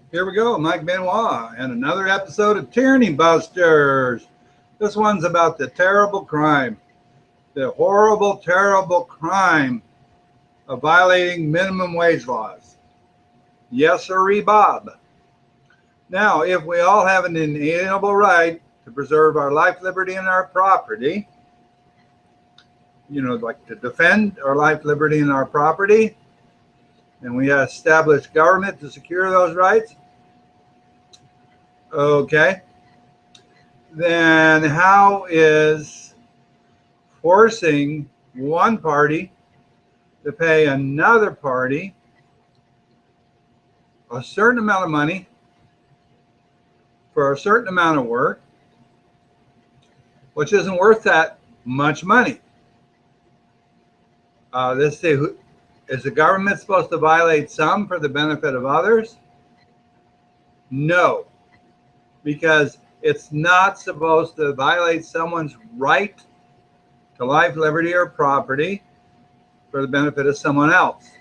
Here we go, Mike Benoit, and another episode of Tyranny Busters. This one's about the terrible crime, the horrible, terrible crime of violating minimum wage laws. Yes, sirree, Bob. Now, if we all have an inalienable right to preserve our life, liberty, and our property, like to defend our life, liberty, and our property, and we establish government to secure those rights, okay, then how is forcing one party to pay another party a certain amount of money for a certain amount of work, which isn't worth that much money? Let's say, is the government supposed to violate some for the benefit of others? No, because it's not supposed to violate someone's right to life, liberty, or property for the benefit of someone else.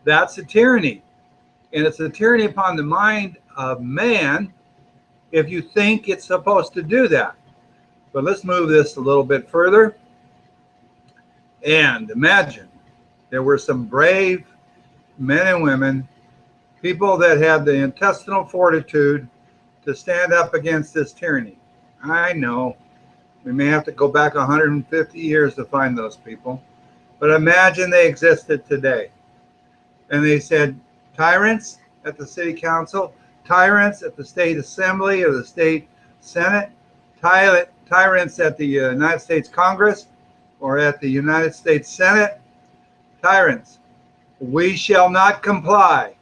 That's a tyranny. And it's a tyranny upon the mind of man if you think it's supposed to do that. But let's move this a little bit further. And imagine there were some brave men and women, people that had the intestinal fortitude to stand up against this tyranny. I know we may have to go back 150 years to find those people, but imagine they existed today. And they said, tyrants at the city council, tyrants at the state assembly or the state senate, tyrants at the United States Congress or at the United States Senate, tyrants, we shall not comply.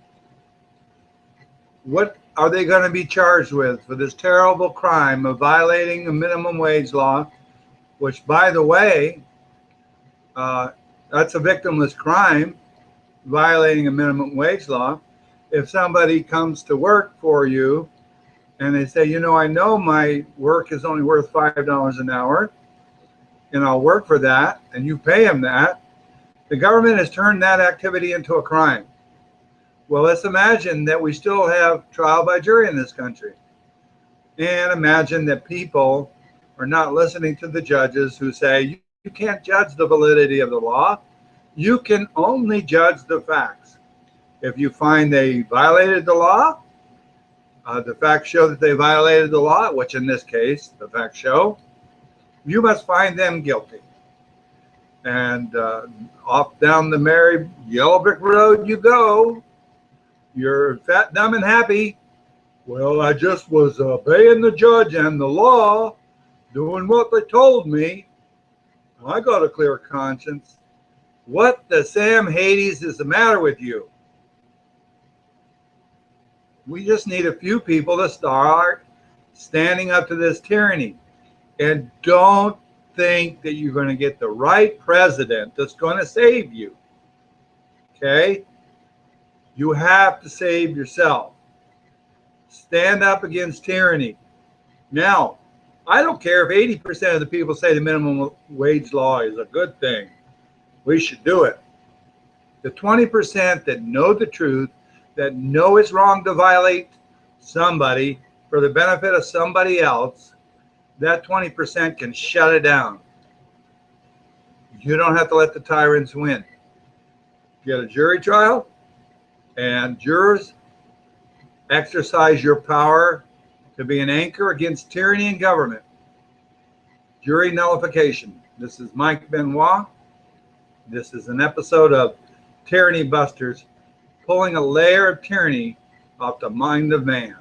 What are they going to be charged with for this terrible crime of violating a minimum wage law, which, by the way, that's a victimless crime, violating a minimum wage law. If somebody comes to work for you and they say, I know my work is only worth $5 an hour, and I'll work for that, and you pay them that, the government has turned that activity into a crime. Well, let's imagine that we still have trial by jury in this country. And imagine that people are not listening to the judges who say, you can't judge the validity of the law. You can only judge the facts. If you find they violated the law, the facts show that they violated the law, which in this case, the facts show, you must find them guilty. And off down the merry yellow brick road you go. You're fat, dumb, and happy. Well, I just was obeying the judge and the law, doing what they told me. I got a clear conscience. What the Sam Hades is the matter with you? We just need a few people to start standing up to this tyranny. And don't think that you're going to get the right president that's going to save you. Okay? You have to save yourself. Stand up against tyranny. Now, I don't care if 80% of the people say the minimum wage law is a good thing. We should do it. The 20% that know the truth, that know it's wrong to violate somebody for the benefit of somebody else, that 20% can shut it down. You don't have to let the tyrants win. Get a jury trial, and jurors exercise your power to be an anchor against tyranny and government. Jury nullification. This is Mike Benoit. This is an episode of Tyranny Busters, pulling a layer of tyranny off the mind of man.